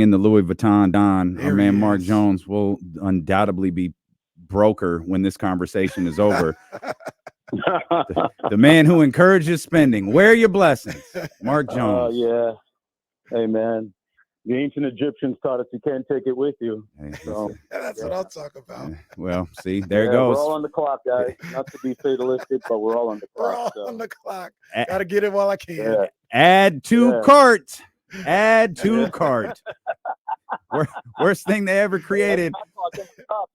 in the Louis Vuitton Don. Our There man he Mark is. Jones will undoubtedly be broker when this conversation is over. The man who encourages spending. Where are your blessings? Mark Jones. Yeah. Hey, man. The ancient Egyptians taught us you can't take it with you. Hey, So, That's what I'll talk about. well, see, there it We're goes. all on the clock, guys. Not to be fatalistic, but we're all on the We're clock. all on the clock. A- Got to get it while I can. Yeah. Add to Yeah. cart. Add to cart. Worst thing they ever created.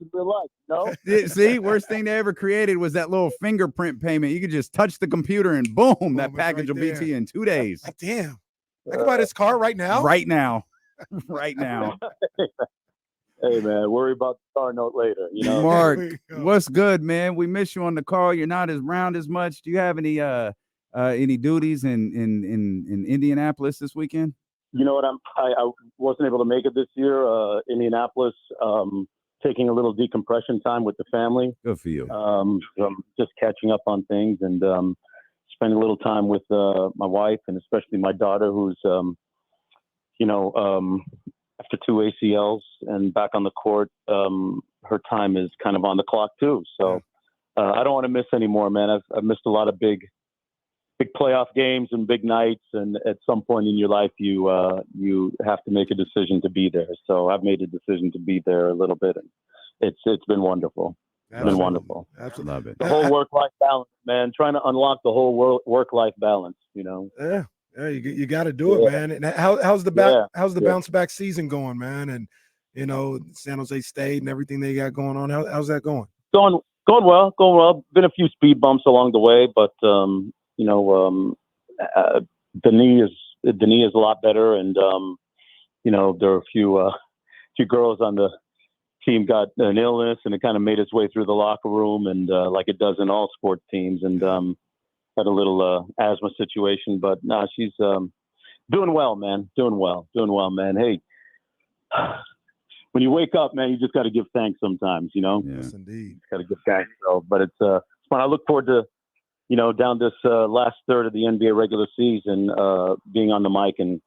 In real life, no? See, worst thing they ever created was that little fingerprint payment. You could just touch the computer and boom, that it's package right will be there. to you in 2 days. Like, damn. I can buy this car right now? Right now. Right now. Hey, man, worry about the car note later. You know, Mark, There we go. what's good, man? We miss you on the call. You're not as round as much. Do you have any duties in Indianapolis this weekend? You know what? I wasn't able to make it this year. Indianapolis, taking a little decompression time with the family. Good for you. So I'm just catching up on things and spending a little time with my wife and especially my daughter, who's after 2 ACLs and back on the court, her time is kind of on the clock too. So I don't want to miss any more, man. I've missed a lot of big playoff games and big nights. And at some point in your life, you have to make a decision to be there. So I've made a decision to be there a little bit. And it's been wonderful. It's been wonderful. Absolutely. Love it. The whole work-life balance, man. Trying to unlock the whole work-life balance, you know. Yeah. Yeah, you got to do it, man. And how's the bounce back season going, man? And San Jose State and everything they got going on. How's that going? Going well. Been a few speed bumps along the way, but the knee is a lot better, and there are a few girls on the team got an illness, and it kind of made its way through the locker room, and like it does in all sports teams, and had a little asthma situation, but no, she's doing well, man. Doing well, man. Hey, when you wake up, man, you just got to give thanks sometimes, you know. Yes, indeed. Got to give thanks. So, but it's fun. I look forward to, down this last third of the NBA regular season, being on the mic and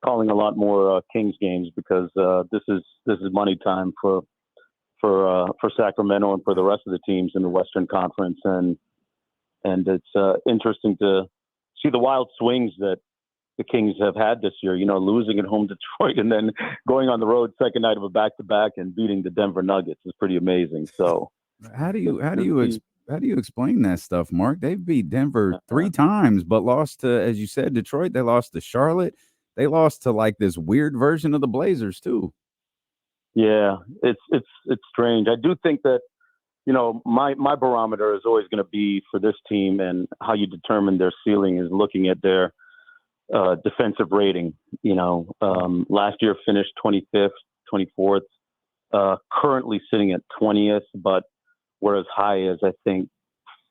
calling a lot more Kings games because this is money time for Sacramento and for the rest of the teams in the Western Conference, and it's interesting to see the wild swings that the Kings have had this year, losing at home to Detroit and then going on the road second night of a back-to-back and beating the Denver Nuggets is pretty amazing. So how do you explain that stuff, Mark? They've beat Denver 3 times, but lost to, as you said, Detroit. They lost to Charlotte. They lost to like this weird version of the Blazers too. Yeah, it's strange. I do think that, my barometer is always going to be for this team and how you determine their ceiling is looking at their defensive rating. Last year finished 25th, 24th, currently sitting at 20th, but we're as high as I think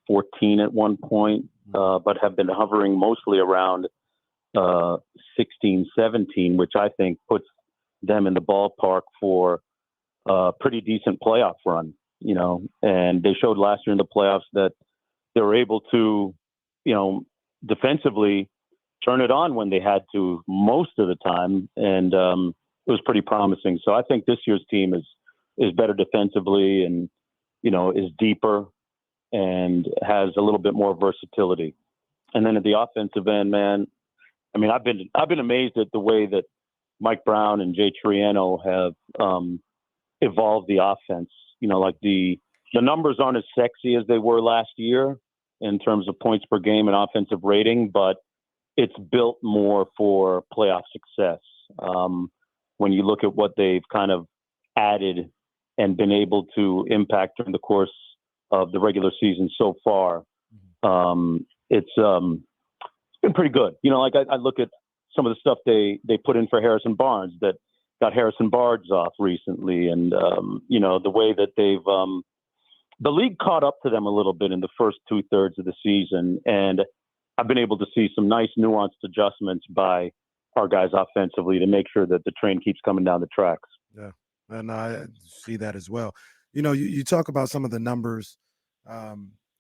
14 at one point, but have been hovering mostly around 16, 17, which I think puts them in the ballpark for a pretty decent playoff run. And they showed last year in the playoffs that they were able to, defensively turn it on when they had to most of the time. And it was pretty promising. So I think this year's team is better defensively and, is deeper and has a little bit more versatility. And then at the offensive end, man, I mean, I've been amazed at the way that Mike Brown and Jay Triano have evolved the offense. Like the numbers aren't as sexy as they were last year in terms of points per game and offensive rating, but it's built more for playoff success. When you look at what they've kind of added and been able to impact during the course of the regular season so far, it's been pretty good. Like I look at some of the stuff they put in for Harrison Barnes that got Harrison Barnes off recently. And, the way that they've, the league caught up to them a little bit in the first 2/3 of the season. And I've been able to see some nice nuanced adjustments by our guys offensively to make sure that the train keeps coming down the tracks. Yeah. And I see that as well. You talk about some of the numbers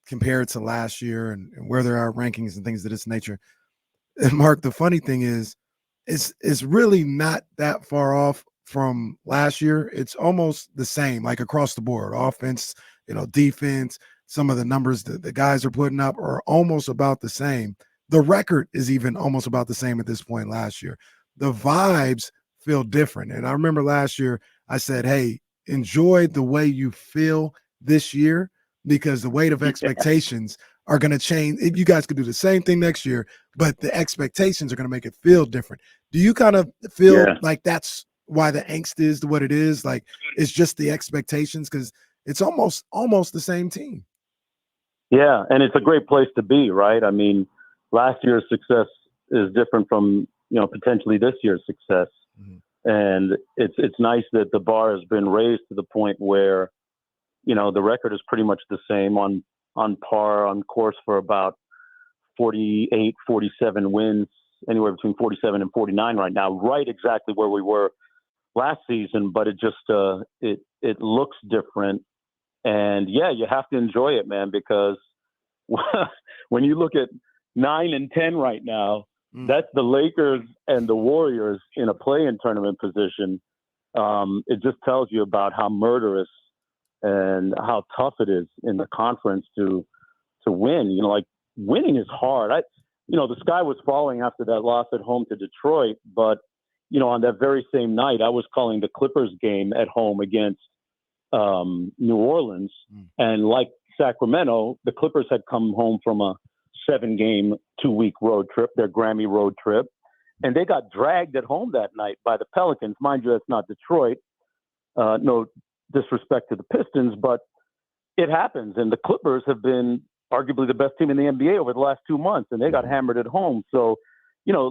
compared to last year and where there are rankings and things of this nature. And Mark, the funny thing is, it's really not that far off from last year, it's almost the same, like across the board. Offense, defense, some of the numbers that the guys are putting up are almost about the same. The record is even almost about the same at this point last year. The vibes feel different. And I remember last year I said, hey, enjoy the way you feel this year because the weight of expectations are going to change. You guys could do the same thing next year, but the expectations are going to make it feel different. Do you kind of feel like that's why the angst is what it is? Like it's just the expectations because it's almost the same team. Yeah, and it's a great place to be, right? I mean, last year's success is different from, potentially this year's success. Mm-hmm. And it's nice that the bar has been raised to the point where, the record is pretty much the same on par, on course for about 48, 47 wins, anywhere between 47 and 49 right now, right exactly where we were last season, but it just it looks different. And yeah, you have to enjoy it, man, because when you look at 9 and 10 right now, that's the Lakers and the Warriors in a play-in tournament position. It just tells you about how murderous and how tough it is in the conference to win. Like winning is hard. The sky was falling after that loss at home to Detroit, but on that very same night, I was calling the Clippers game at home against New Orleans, and like Sacramento, the Clippers had come home from a 7-game, 2-week road trip, their Grammy road trip, and they got dragged at home that night by the Pelicans. Mind you, that's not Detroit. No disrespect to the Pistons, but it happens. And the Clippers have been arguably the best team in the NBA over the last 2 months, and they got hammered at home. So,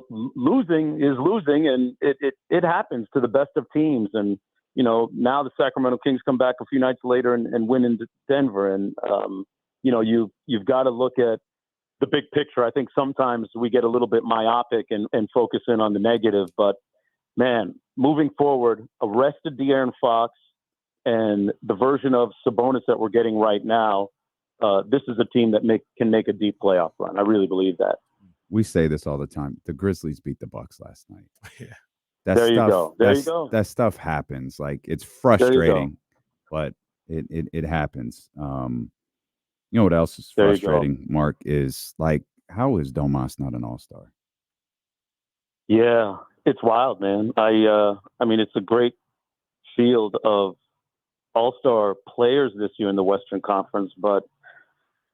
losing is losing, and it happens to the best of teams. And now the Sacramento Kings come back a few nights later and win in Denver. And, you've got to look at the big picture. I think sometimes we get a little bit myopic and focus in on the negative. But, man, moving forward, arrested De'Aaron Fox and the version of Sabonis that we're getting right now, this is a team that can make a deep playoff run. I really believe that. We say this all the time. The Grizzlies beat the Bucks last night. Yeah. There you go. That stuff happens. Like it's frustrating, but it happens. You know what else is frustrating, Mark, is like how is Domas not an all-star? Yeah, it's wild, man. I mean, it's a great field of all-star players this year in the Western Conference, but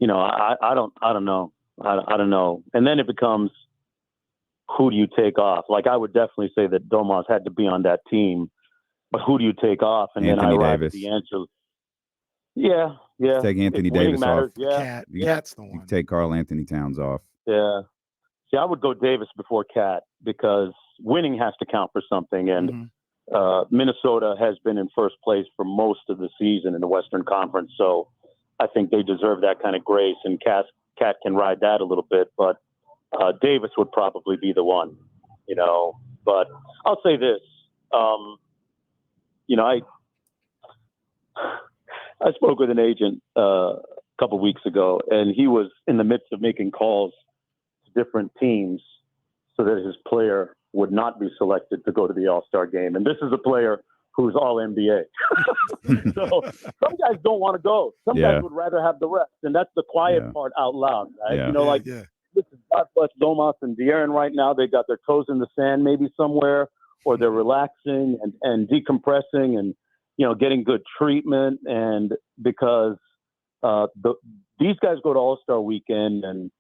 I don't know. I don't know. And then it becomes, who do you take off? Like, I would definitely say that Domas had to be on that team, but who do you take off? And Anthony then I arrive Davis. at the answer. Yeah. Take Anthony Davis off. Yeah. Cat's the one. You take Karl Anthony Towns off. Yeah. See, I would go Davis before Cat because winning has to count for something. And Minnesota has been in first place for most of the season in the Western Conference. So I think they deserve that kind of grace, and Cat can ride that a little bit. But Davis would probably be the one, But I'll say this. I spoke with an agent a couple weeks ago, and he was in the midst of making calls to different teams so that his player would not be selected to go to the All-Star game. And this is a player who's all NBA. So some guys don't want to go. Some guys would rather have the rest. And that's the quiet part out loud, right? Yeah. Listen, God bless Domas and De'Aaron right now. They got their toes in the sand maybe somewhere, or they're relaxing and decompressing and, getting good treatment. And because these guys go to All-Star weekend, and,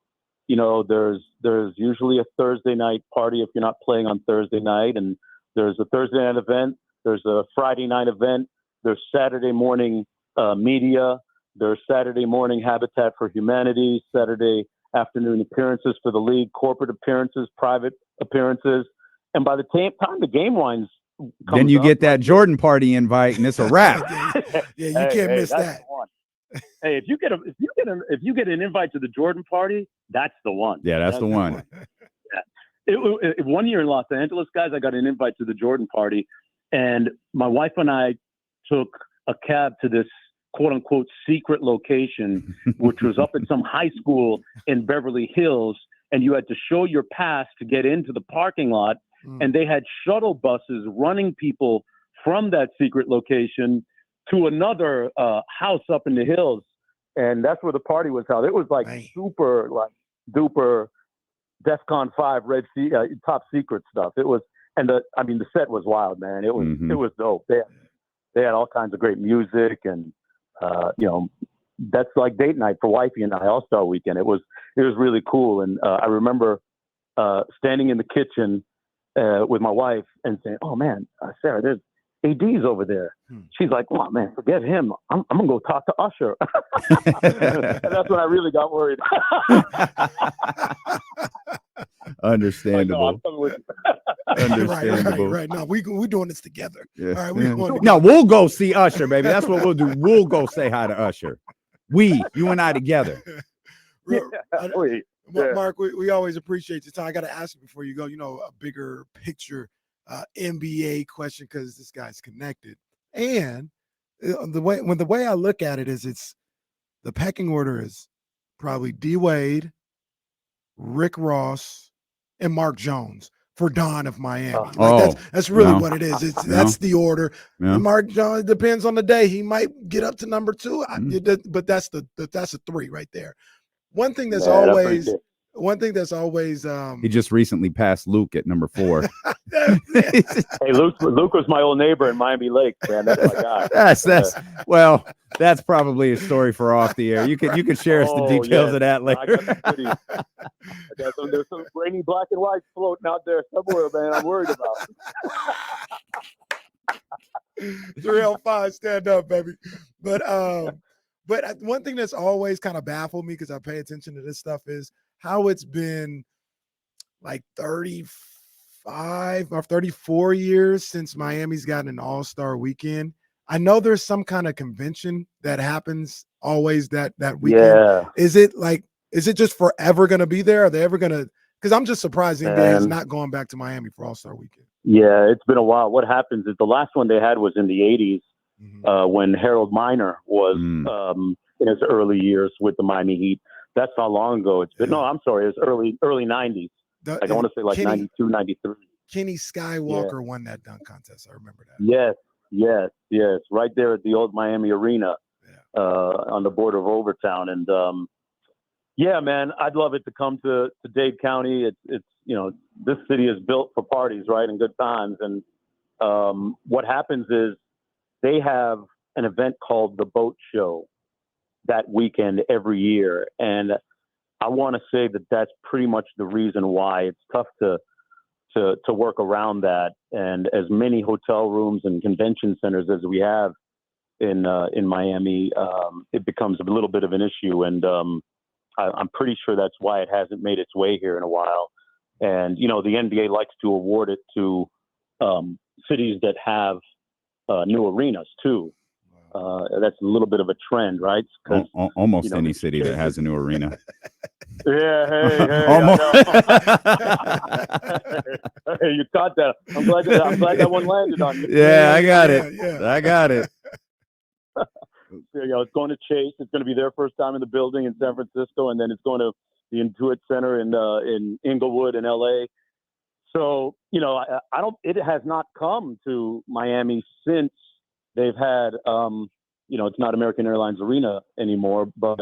there's usually a Thursday night party if you're not playing on Thursday night. And there's a Thursday night event. There's a Friday night event. There's Saturday morning media. There's Saturday morning Habitat for Humanity, Saturday afternoon appearances for the league, corporate appearances, private appearances. And by the time the game winds, then you get that Jordan party invite, and it's a wrap. You can't miss that. Hey, if you get an invite to the Jordan party, that's the one. Yeah, that's the one. Yeah. 1 year in Los Angeles, guys, I got an invite to the Jordan party, and my wife and I took a cab to this quote unquote secret location, which was up at some high school in Beverly Hills, and you had to show your pass to get into the parking lot. And they had shuttle buses running people from that secret location to another house up in the hills, and that's where the party was held. It was like super, like duper, DEFCON 5 top secret stuff. It was, and the set was wild, man. It was dope. They had all kinds of great music, and that's like date night for wifey and I, All-Star Weekend. It was really cool, and I remember standing in the kitchen with my wife and saying, "Oh man, Sarah, there's AD's over there." She's like, "Oh man, forget him. I'm gonna go talk to Usher." And that's when I really got worried. Understandable. Understandable. Right. No, we're doing this together. Yeah. All right, no, we'll go see Usher, baby. That's what we'll do. We'll go say hi to Usher. You and I together. Mark, we always appreciate your time. I got to ask you before you go, a bigger picture NBA question, because this guy's connected. And the way I look at it is, it's the pecking order is probably D Wade, Rick Ross, and Mark Jones for Don of Miami. That's really what it is. That's the order. And Mark Jones, depends on the day. He might get up to number 2, but that's a 3 right there. One thing that's always he just recently passed Luke at number 4. Hey, Luke was my old neighbor in Miami Lakes, man. That's my guy. That's probably a story for off the air. You can share us the details of that later. There's some rainy black and white floating out there somewhere, man. I'm worried about. 305, stand up, baby. But one thing that's always kind of baffled me, because I pay attention to this stuff, is how it's been like 35 or 34 years since Miami's gotten an All-Star Weekend. I know there's some kind of convention that happens always that weekend. Yeah. Is it just forever going to be there? Are they ever going to? Because I'm just surprised the NBA is not going back to Miami for All-Star Weekend. Yeah, it's been a while. What happens is the last one they had was in the 80s. When Harold Miner was in his early years with the Miami Heat. That's how long ago it's been. No, I'm sorry. It was early 90s. I want to say like 92, 93. Kenny Skywalker won that dunk contest. I remember that. Yes. Right there at the old Miami Arena on the border of Overtown. And, man, I'd love it to come to Dade County. It's this city is built for parties, right, and good times. And what happens is, they have an event called the Boat Show that weekend every year. And I want to say that that's pretty much the reason why it's tough to work around that. And as many hotel rooms and convention centers as we have in Miami, it becomes a little bit of an issue. And I'm pretty sure that's why it hasn't made its way here in a while. And, the NBA likes to award it to cities that have new arenas too. That's a little bit of a trend, right? Almost any city that has a new arena. Hey, almost. Hey, you caught that. I'm glad that one landed on you. Yeah, I got it. I got it. It's going to Chase. It's going to be their first time in the building in San Francisco, and then it's going to the Intuit Center in Inglewood in LA. So, I don't. It has not come to Miami since they've had. It's not American Airlines Arena anymore, but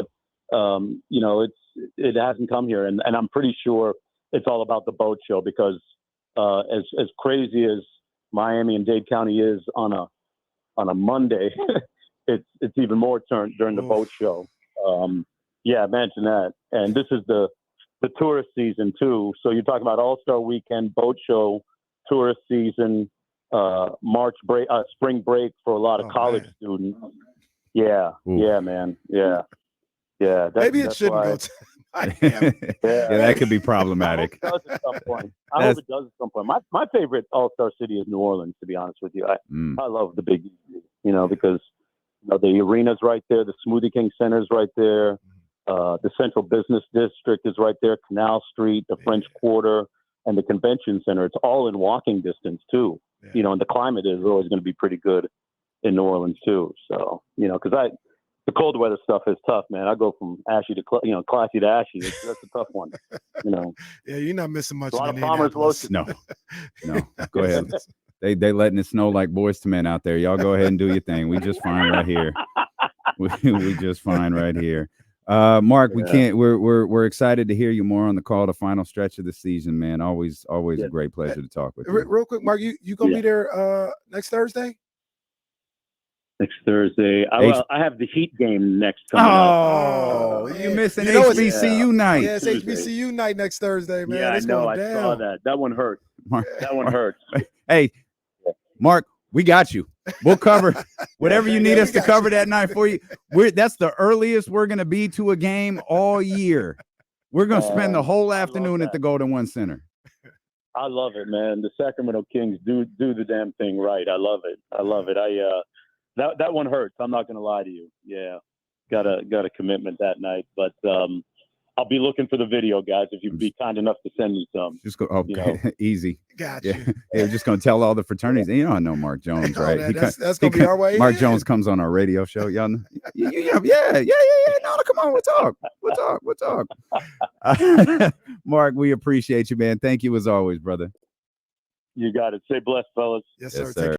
it hasn't come here, and I'm pretty sure it's all about the Boat Show, because as crazy as Miami and Dade County is on a Monday, it's even more during the Boat Show. Imagine that. And this is the tourist season too. So you're talking about All-Star Weekend, Boat Show, tourist season, March break, spring break for a lot of college students. Yeah, man. Yeah. Maybe it shouldn't go to Miami. That could be problematic. I hope it does at some point. My favorite All-Star city is New Orleans, to be honest with you. I love the Big Easy, because the arena's right there, the Smoothie King Center's right there. The Central Business District is right there, Canal Street, the French Quarter, and the Convention Center. It's all in walking distance, too. And the climate is always going to be pretty good in New Orleans, too. So, because the cold weather stuff is tough, man. I go from ashy to, classy to ashy. That's a tough one, Yeah, you're not missing much. A lot of Farmers Lotion. No. Go ahead. They letting it snow like Boys to Men out there. Y'all go ahead and do your thing. We just fine right here. We just fine right here. Mark, we can't. We're excited to hear you more on the call. The final stretch of the season, man. Always a great pleasure to talk with you. Real quick, Mark, you gonna be there next Thursday? Next Thursday, I have the Heat game next coming up. Oh, you missing HBCU night? Yeah, it's HBCU night next Thursday, man. Yeah, It's I know. going down. I saw that. That one hurt. That one hurts. Hey, Mark, we got you. We'll cover whatever you need us to cover that night for you. That's the earliest we're going to be to a game all year. We're going to spend the whole afternoon at the Golden One Center. I love it, man. The Sacramento Kings do the damn thing right. I love it. That one hurts. I'm not going to lie to you. Yeah, got a commitment that night, but I'll be looking for the video, guys. If you'd be kind enough to send me some. Just go. Okay, easy. Gotcha. Yeah, we're just going to tell all the fraternities. You know, I know Mark Jones, right? That's going to be our way. Mark Jones comes on our radio show. Y'all know? Yeah. No, come on. We'll talk. Mark, we appreciate you, man. Thank you as always, brother. You got it. Stay blessed, fellas. Yes, sir. Yes, sir.